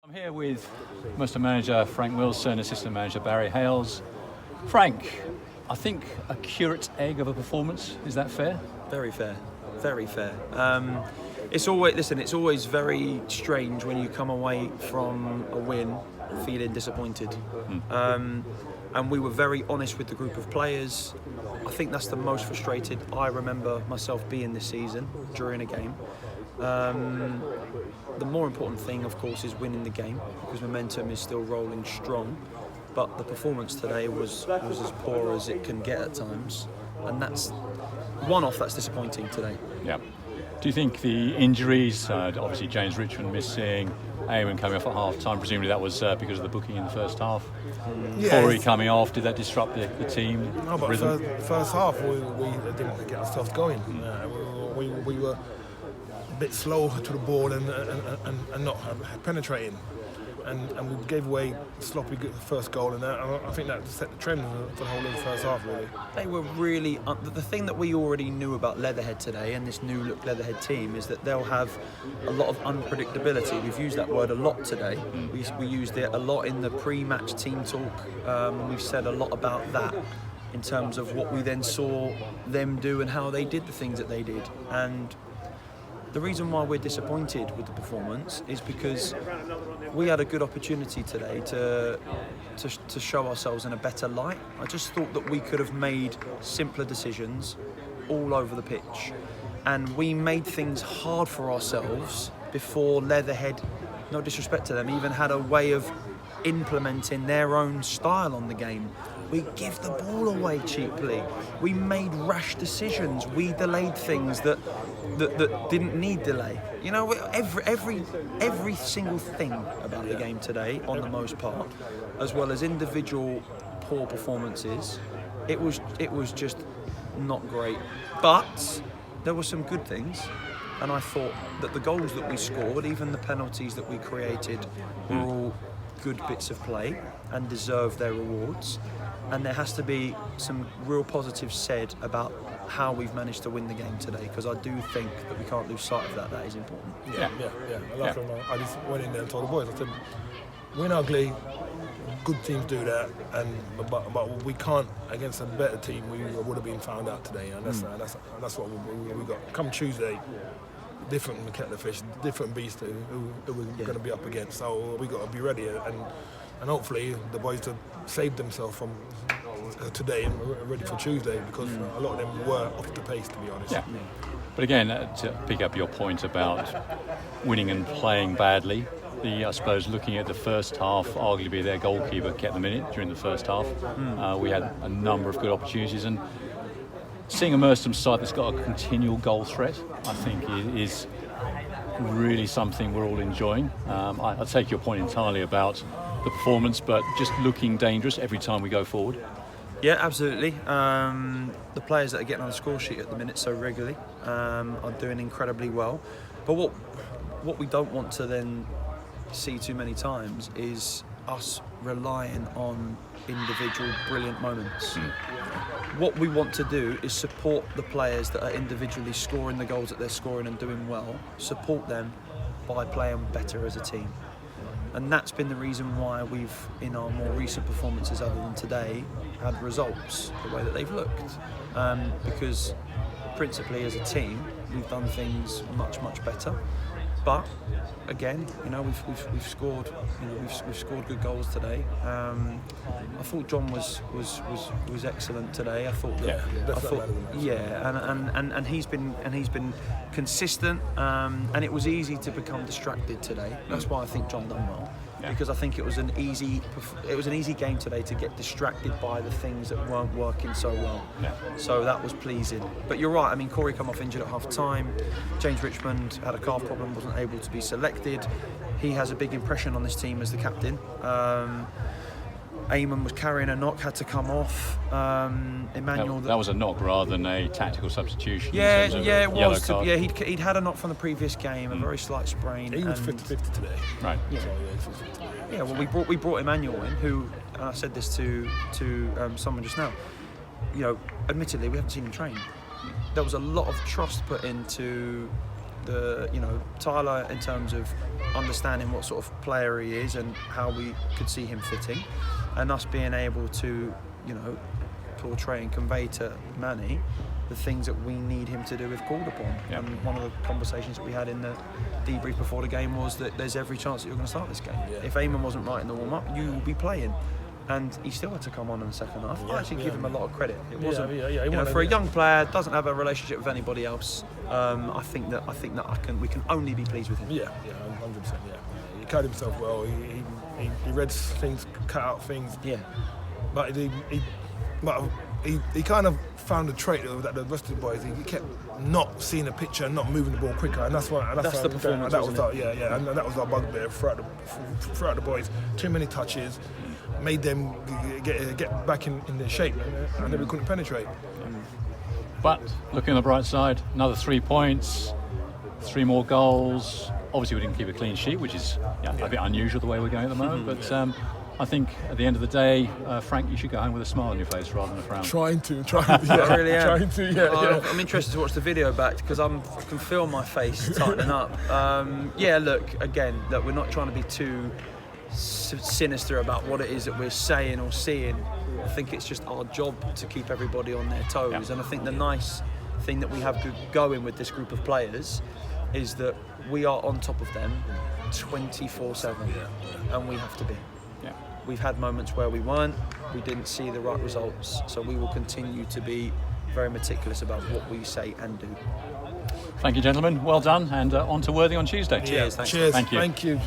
I'm here with Merstham Manager Frank Wilson, Assistant Manager Barry Hayles. Frank, I think a curate's egg of a performance, is that fair? Very fair, very fair. It's always very strange when you come away from a win feeling disappointed. And we were very honest with the group of players. I think that's the most frustrated I remember myself being this season during a game. The more important thing, of course, is winning the game because momentum is still rolling strong. But the performance today was as poor as it can get at times, and that's that's disappointing today. Yeah. Do you think the injuries, obviously James Richmond missing, Eamon coming off at half-time, presumably that was because of the booking in the first half? Yeah, Corey coming off, did that disrupt the team? No, but rhythm? first half we didn't get ourselves going. We were a bit slow to the ball and not penetrating. And we gave away sloppy first goal, and I think that set the trend for the whole of the first half, really. They were really... the thing that we already knew about Leatherhead today and this new look Leatherhead team is that they'll have a lot of unpredictability. We've used that word a lot today. We used it a lot in the pre-match team talk. We've said a lot about that in terms of what we then saw them do and how they did the things that they did. And the reason why we're disappointed with the performance is because we had a good opportunity today to show ourselves in a better light. I just thought that we could have made simpler decisions all over the pitch. And we made things hard for ourselves before Leatherhead, no disrespect to them, even had a way of implementing their own style on the game. We give the ball away cheaply. We made rash decisions. We delayed things that didn't need delay. You know, every single thing about the game today, on the most part, as well as individual poor performances, it was just not great. But there were some good things, and I thought that the goals that we scored, even the penalties that we created, were all good bits of play and deserve their rewards. And there has to be some real positives said about how we've managed to win the game today, because I do think that we can't lose sight of that. That is important. Yeah. I just went in there and told the boys, I said, win ugly, good teams do that, but we can't against a better team. We would have been found out today, and that's what we got. Come Tuesday, different kettle of fish, different beast who we're going to be up against. So we got to be ready, and hopefully the boys have saved themselves from today and ready for Tuesday, because a lot of them were off the pace, to be honest. Yeah. But again, to pick up your point about winning and playing badly, I suppose looking at the first half, arguably their goalkeeper kept them in it during the first half. We had a number of good opportunities, and seeing a Merstham side that's got a continual goal threat, I think is really something we're all enjoying. I take your point entirely about the performance, but just looking dangerous every time we go forward. Yeah, absolutely. The players that are getting on the score sheet at the minute so regularly are doing incredibly well. But what we don't want to then see too many times is us relying on individual brilliant moments. What we want to do is support the players that are individually scoring the goals that they're scoring and doing well, support them by playing better as a team. And that's been the reason why we've, in our more recent performances other than today, had results the way that they've looked. Because principally as a team, we've done things much better. But again, you know, we've scored, we've scored good goals today. I thought John was excellent today. I thought that, and he's been consistent. And it was easy to become distracted today. That's why I think John done well. Yeah. Because I think it was an easy game today to get distracted by the things that weren't working so well. Yeah. So that was pleasing. But you're right. I mean, Corey come off injured at half time. James Richmond had a calf problem, wasn't able to be selected. He has a big impression on this team as the captain. Eamon was carrying a knock, had to come off. Emmanuel. That was a knock rather than a tactical substitution. Yeah, it was. He'd had a knock from the previous game, a very slight sprain. He was 50-50 today. Right. Yeah. Yeah. Well, we brought Emmanuel in, who, and I said this to someone just now. You know, admittedly, we haven't seen him train. There was a lot of trust put into Tyler, in terms of understanding what sort of player he is and how we could see him fitting, and us being able to, portray and convey to Manny the things that we need him to do if called upon. Yep. And one of the conversations that we had in the debrief before the game was that there's every chance that you're going to start this game. Yeah. If Eamon wasn't right in the warm-up, you will be playing. And he still had to come on in the second half. I actually give him a lot of credit. It wasn't, for a young player, doesn't have a relationship with anybody else. I think that we can only be pleased with him. Yeah, 100%. Yeah, he carried himself well. He read things, cut out things. Yeah. But he kind of found a trait that the rest of the boys, he kept not seeing the picture and not moving the ball quicker, and that's the performance. And that was our bugbear throughout the boys. Too many touches, made them get back in their shape, and then we couldn't penetrate. But looking on the bright side, another 3 points, 3 more goals. Obviously, we didn't keep a clean sheet, which is a bit unusual the way we're going at the moment. But I think at the end of the day, Frank, you should go home with a smile on your face rather than a frown. Trying to. I really am. Trying to, yeah. I'm interested to watch the video back because I can feel my face tightening up. Look, we're not trying to be too sinister about what it is that we're saying or seeing. I think it's just our job to keep everybody on their toes. Yeah. And I think the nice thing that we have going with this group of players is that we are on top of them 24/7, and we have to be. Yeah. We've had moments where we didn't see the right results, so we will continue to be very meticulous about what we say and do. Thank you, gentlemen. Well done, and on to Worthing on Tuesday. Cheers. Thanks. Cheers. Thank you. Thank you.